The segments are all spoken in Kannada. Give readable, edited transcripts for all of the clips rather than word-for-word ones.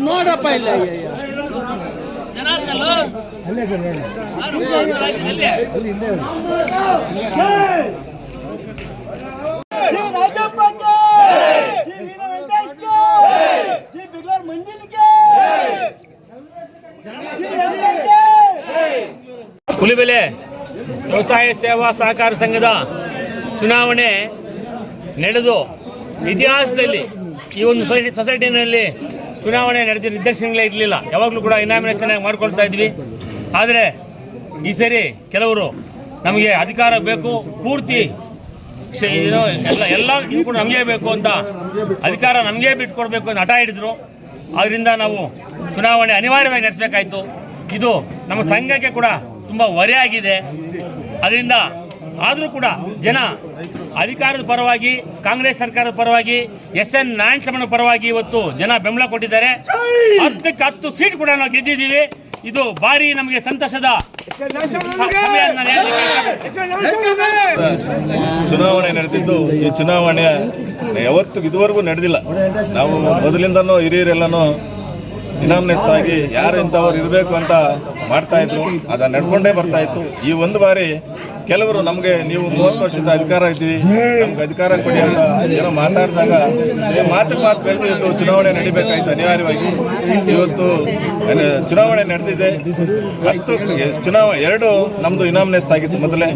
ನೋಡಪ್ಪ ಇಲ್ಲ ಹುಲಿಬೆಲೆ ವ್ಯವಸಾಯ ಸೇವಾ ಸಹಕಾರ ಸಂಘದ ಚುನಾವಣೆ ನಡೆದು ಇತಿಹಾಸದಲ್ಲಿ ಈ ಒಂದು ಸೊಸೈಟಿನಲ್ಲಿ ಚುನಾವಣೆ ನಡೆದ ನಿದರ್ಶನಗಳೇ ಇರಲಿಲ್ಲ. ಯಾವಾಗಲೂ ಕೂಡ ಇನಾಮಿನೇಷನ್ ಮಾಡ್ಕೊಳ್ತಾ ಇದ್ವಿ. ಆದರೆ ಈ ಸರಿ ಕೆಲವರು ನಮಗೆ ಅಧಿಕಾರ ಬೇಕು, ಪೂರ್ತಿ ಎಲ್ಲ ಇದು ಕೂಡ ನಮಗೆ ಬೇಕು ಅಂತ ಅಧಿಕಾರ ನಮಗೆ ಬಿಟ್ಕೊಡ್ಬೇಕು ಅಂತ ಹಠ ಹಿಡಿದ್ರು. ಆದ್ದರಿಂದ ನಾವು ಚುನಾವಣೆ ಅನಿವಾರ್ಯವಾಗಿ ನಡೆಸಬೇಕಾಯಿತು. ಇದು ನಮ್ಮ ಸಂಘಕ್ಕೆ ಕೂಡ ತುಂಬ ಹೊರೆಯಾಗಿದೆ. ಅದರಿಂದ ಆದರೂ ಕೂಡ ಜನ ಅಧಿಕಾರದ ಪರವಾಗಿ, ಕಾಂಗ್ರೆಸ್ ಸರ್ಕಾರದ ಪರವಾಗಿ, SN ನಾರಾಯಣಸ್ವಾಮಿ ಪರವಾಗಿ ಇವತ್ತು ಜನ ಬೆಂಬಲ ಕೊಟ್ಟಿದ್ದಾರೆ. 10ಕ್ಕೆ 10 ಸೀಟ್ ಕೂಡ ನಾವು ಗೆದ್ದಿದ್ದೀವಿ. ಇದು ಭಾರಿ ನಮಗೆ ಸಂತಸದ ಚುನಾವಣೆ ನಡೆದಿದ್ದು ಈ ಚುನಾವಣೆ ಯಾವತ್ತೂ ಇದುವರೆಗೂ ನಡೆದಿಲ್ಲ. ನಾವು ಮೊದಲಿಂದನೂ ಹಿರಿಯರೆಲ್ಲನೂ ಇನಾಮಿನೇಟ್ಸ್ ಆಗಿ ಯಾರು ಇಂಥವ್ರು ಇರಬೇಕು ಅಂತ ಮಾಡ್ತಾ ಇದ್ರು. ಅದು ನಡ್ಕೊಂಡೇ ಬರ್ತಾ ಇತ್ತು. ಈ ಒಂದು ಬಾರಿ ಕೆಲವರು ನಮಗೆ ನೀವು 30 ವರ್ಷದ ಅಧಿಕಾರ ಇದ್ದೀವಿ, ನಮ್ಗೆ ಅಧಿಕಾರ ಕೊಡಿ ಅಂತ ಏನೋ ಮಾತಾಡಿದಾಗ ಮಾತು ಬೆಳೆದು ಚುನಾವಣೆ ನಡಿಬೇಕಾಯ್ತು ಅನಿವಾರ್ಯವಾಗಿ. ಇವತ್ತು ಚುನಾವಣೆ ನಡೆದಿದೆ. 10 ಚುನಾವಣೆ 2 ನಮ್ಮದು ಇನಾಮಿನೇಟ್ಸ್ ಆಗಿತ್ತು. ಮೊದಲೇ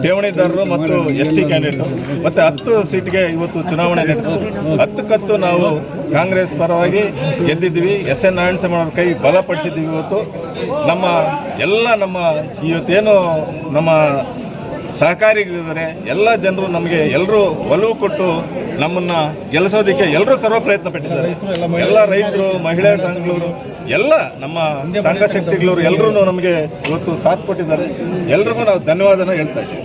ಠೇವಣಿದಾರರು ಮತ್ತು ST ಕ್ಯಾಂಡಿಡೇಟ್ ಮತ್ತೆ 10 ಸೀಟ್ಗೆ ಇವತ್ತು ಚುನಾವಣೆ ನಡೆದು 10ಕ್ಕೆ 10 ನಾವು ಕಾಂಗ್ರೆಸ್ ಪರವಾಗಿ ಗೆದ್ದಿದ್ದೀವಿ. SN ನಾರಾಯಣಸ್ವಾಮಿ ಅವ್ರ ಕೈ ಬಲಪಡಿಸಿದ್ದೀವಿ. ಇವತ್ತು ನಮ್ಮ ಇವತ್ತೇನು ನಮ್ಮ ಸಹಕಾರಿಗಳಿದ್ದಾರೆ ಎಲ್ಲ ಜನರು ನಮಗೆ ಎಲ್ಲರೂ ಒಲವು ಕೊಟ್ಟು ನಮ್ಮನ್ನು ಗೆಲ್ಲಿಸೋದಕ್ಕೆ ಎಲ್ಲರೂ ಸರ್ವ ಪ್ರಯತ್ನ ಪಟ್ಟಿದ್ದಾರೆ. ಎಲ್ಲ ರೈತರು, ಮಹಿಳಾ ಸಂಘಗಳು, ಎಲ್ಲ ನಮ್ಮ ಸಂಘ ಶಕ್ತಿಗಳವರು ಎಲ್ಲರೂ ನಮಗೆ ಇವತ್ತು ಸಾಥ್ ಕೊಟ್ಟಿದ್ದಾರೆ. ಎಲ್ರಿಗೂ ನಾವು ಧನ್ಯವಾದನ ಹೇಳ್ತಾ ಇದ್ದೀವಿ.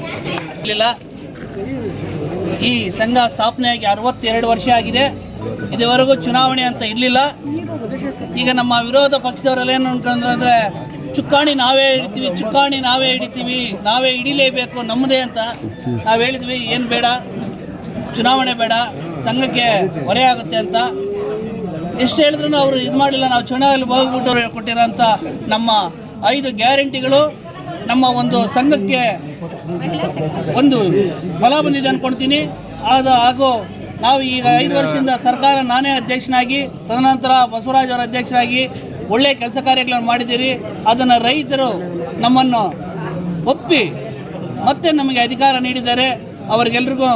ಈ ಸಂಘ ಸ್ಥಾಪನೆಯಾಗಿ 62 ವರ್ಷ ಆಗಿದೆ. ಇದುವರೆಗೂ ಚುನಾವಣೆ ಅಂತ ಇರಲಿಲ್ಲ. ಈಗ ನಮ್ಮ ವಿರೋಧ ಪಕ್ಷದವರೆಲ್ಲ ಏನು ಅನ್ಕೊಂಡ್ರೆ ಚುಕ್ಕಾಣಿ ನಾವೇ ಹಿಡಿತೀವಿ, ನಾವೇ ಹಿಡಿಲೇಬೇಕು ನಮ್ಮದೇ ಅಂತ ನಾವು ಹೇಳಿದ್ವಿ. ಏನು ಬೇಡ, ಚುನಾವಣೆ ಬೇಡ, ಸಂಘಕ್ಕೆ ಹೊರೆ ಆಗುತ್ತೆ ಅಂತ ಎಷ್ಟು ಹೇಳಿದ್ರು ಅವರು ಇದು ಮಾಡಿಲ್ಲ. ನಾವು ಚುನಾವಣೆಯಲ್ಲಿ ಹೋಗ್ಬಿಟ್ಟು ಕೊಟ್ಟಿರೋಂಥ ನಮ್ಮ 5 ಗ್ಯಾರಂಟಿಗಳು ನಮ್ಮ ಒಂದು ಸಂಘಕ್ಕೆ ಒಂದು ಫಲ ಬಂದಿದೆ ಅಂದ್ಕೊಳ್ತೀನಿ. ಹಾಗೂ ನಾವು ಈಗ 5 ವರ್ಷದಿಂದ ಸರ್ಕಾರ ನಾನೇ ಅಧ್ಯಕ್ಷನಾಗಿ, ತದನಂತರ ಬಸವರಾಜ್ ಅವರ ಅಧ್ಯಕ್ಷರಾಗಿ ಒಳ್ಳೆಯ ಕೆಲಸ ಕಾರ್ಯಗಳನ್ನು ಮಾಡಿದ್ದೀರಿ. ಅದನ್ನು ರೈತರು ನಮ್ಮನ್ನು ಒಪ್ಪಿ ಮತ್ತೆ ನಮಗೆ ಅಧಿಕಾರ ನೀಡಿದ್ದಾರೆ. ಅವರಿಗೆಲ್ರಿಗೂ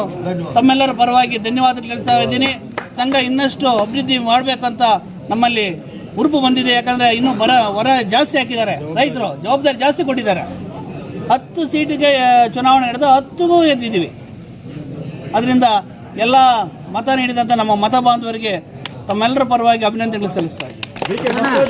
ತಮ್ಮೆಲ್ಲರ ಪರವಾಗಿ ಧನ್ಯವಾದ ತಿಳಿಸ್ತಾ ಇದ್ದೀನಿ. ಸಂಘ ಇನ್ನಷ್ಟು ಅಭಿವೃದ್ಧಿ ಮಾಡಬೇಕಂತ ನಮ್ಮಲ್ಲಿ ಹುರುಪು ಬಂದಿದೆ. ಯಾಕಂದರೆ ಇನ್ನೂ ಹೊರ ಜಾಸ್ತಿ ಹಾಕಿದ್ದಾರೆ, ರೈತರು ಜವಾಬ್ದಾರಿ ಜಾಸ್ತಿ ಕೊಟ್ಟಿದ್ದಾರೆ. 10 ಸೀಟಿಗೆ ಚುನಾವಣೆ ನಡೆದು 10ಗೂ ಗೆದ್ದಿದ್ದೀವಿ. ಅದರಿಂದ ಎಲ್ಲ ಮತ ನೀಡಿದಂಥ ನಮ್ಮ ಮತ ಬಾಂಧವರಿಗೆ ತಮ್ಮೆಲ್ಲರ ಪರವಾಗಿ ಅಭಿನಂದನೆಗಳು ಸಲ್ಲಿಸ್ತಾ ಇದ್ದೀನಿ.